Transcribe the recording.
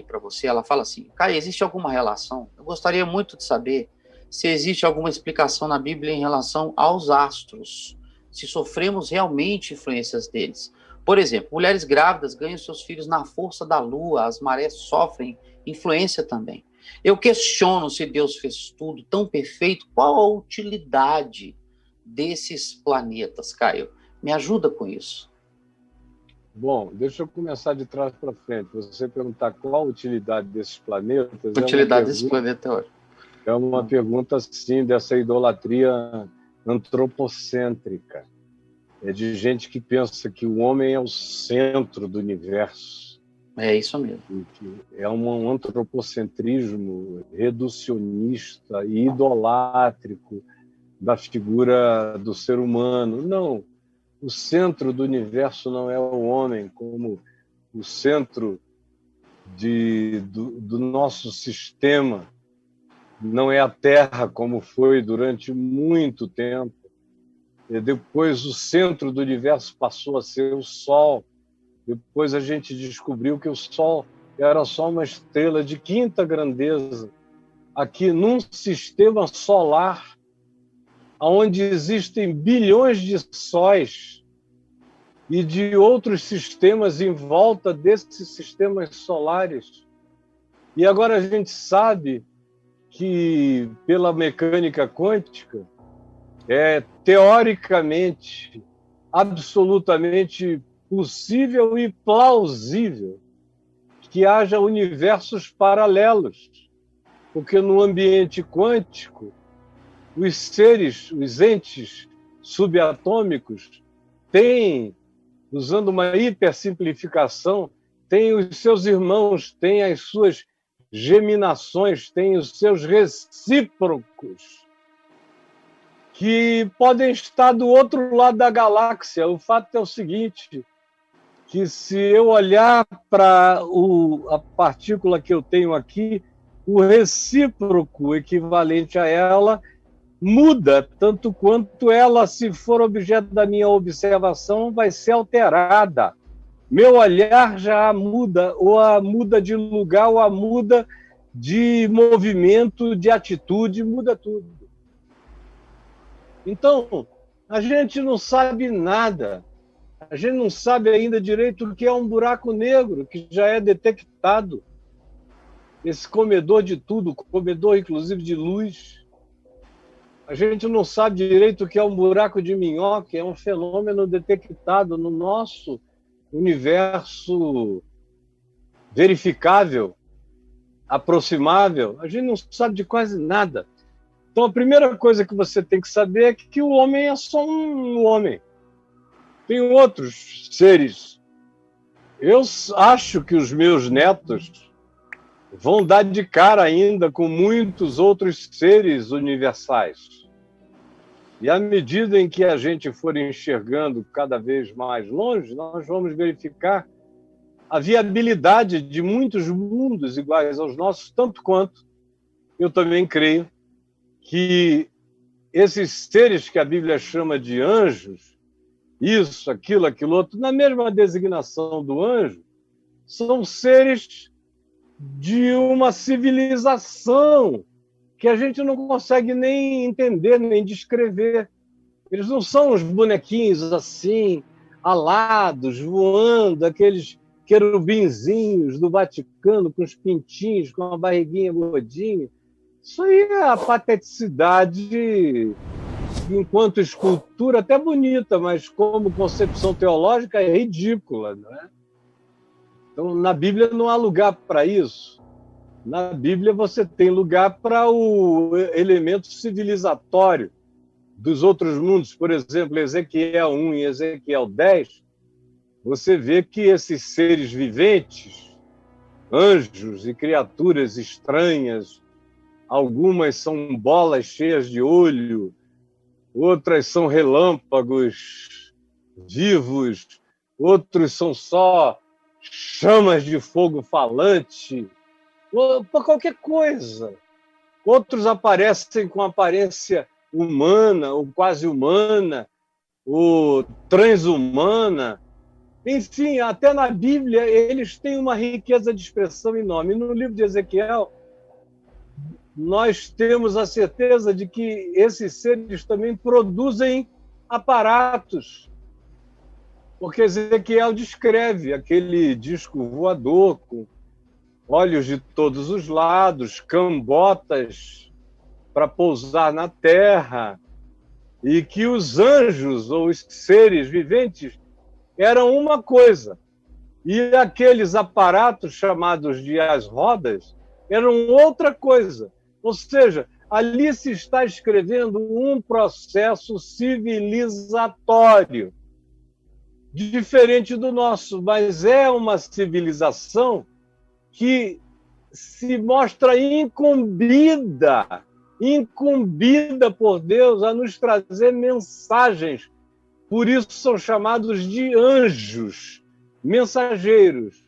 para você, ela fala assim: Caio, existe alguma relação? Eu gostaria muito de saber se existe alguma explicação na Bíblia em relação aos astros, se sofremos realmente influências deles. Por exemplo, mulheres grávidas ganham seus filhos na força da lua, as marés sofrem influência também. Eu questiono se Deus fez tudo tão perfeito, qual a utilidade desses planetas, Caio? Me ajuda com isso. Bom, deixa eu começar de trás para frente. Você perguntar qual a utilidade desses planetas Utilidade desse planeta é uma pergunta, sim, dessa idolatria antropocêntrica. É de gente que pensa que o homem é o centro do universo. É isso mesmo. É um antropocentrismo reducionista e idolátrico da figura do ser humano. Não. O centro do universo não é o homem, como o centro do nosso sistema não é a Terra, como foi durante muito tempo. E depois o centro do universo passou a ser o Sol. Depois a gente descobriu que o Sol era só uma estrela de quinta grandeza, aqui num sistema solar onde existem bilhões de sóis e de outros sistemas em volta desses sistemas solares. E agora a gente sabe que, pela mecânica quântica, é teoricamente, absolutamente possível e plausível que haja universos paralelos, porque no ambiente quântico, os seres, os entes subatômicos têm, usando uma hipersimplificação, têm os seus irmãos, têm as suas geminações, têm os seus recíprocos, que podem estar do outro lado da galáxia. O fato é o seguinte, que se eu olhar para a partícula que eu tenho aqui, o recíproco equivalente a ela muda, tanto quanto ela, se for objeto da minha observação, vai ser alterada. Meu olhar já muda, ou a muda de lugar, ou a muda de movimento, de atitude, muda tudo. Então, a gente não sabe nada. A gente não sabe ainda direito o que é um buraco negro, que já é detectado. Esse comedor de tudo, comedor inclusive de luz. A gente não sabe direito o que é um buraco de minhoca, é um fenômeno detectado no nosso universo verificável, aproximável. A gente não sabe de quase nada. Então, a primeira coisa que você tem que saber é que o homem é só um homem. Tem outros seres. Eu acho que os meus netos vão dar de cara ainda com muitos outros seres universais. E à medida em que a gente for enxergando cada vez mais longe, nós vamos verificar a viabilidade de muitos mundos iguais aos nossos, tanto quanto eu também creio que esses seres que a Bíblia chama de anjos, isso, aquilo, aquilo outro, na mesma designação do anjo, são seres de uma civilização que a gente não consegue nem entender, nem descrever. Eles não são os bonequinhos assim, alados, voando, aqueles querubinzinhos do Vaticano com os pintinhos, com a barriguinha gordinha. Isso aí é a pateticidade, enquanto escultura, até bonita, mas como concepção teológica é ridícula, não é? Então, na Bíblia não há lugar para isso. Na Bíblia você tem lugar para o elemento civilizatório dos outros mundos. Por exemplo, Ezequiel 1 e Ezequiel 10, você vê que esses seres viventes, anjos e criaturas estranhas, algumas são bolas cheias de olho, outras são relâmpagos vivos, outros são só chamas de fogo falante, por qualquer coisa. Outros aparecem com aparência humana, ou quase humana, ou transhumana. Enfim, até na Bíblia, eles têm uma riqueza de expressão enorme. No livro de Ezequiel, nós temos a certeza de que esses seres também produzem aparatos, porque Ezequiel descreve aquele disco voador com olhos de todos os lados, cambotas para pousar na terra, e que os anjos ou os seres viventes eram uma coisa, e aqueles aparatos chamados de as rodas eram outra coisa. Ou seja, ali se está escrevendo um processo civilizatório, diferente do nosso, mas é uma civilização que se mostra incumbida por Deus a nos trazer mensagens. Por isso são chamados de anjos, mensageiros.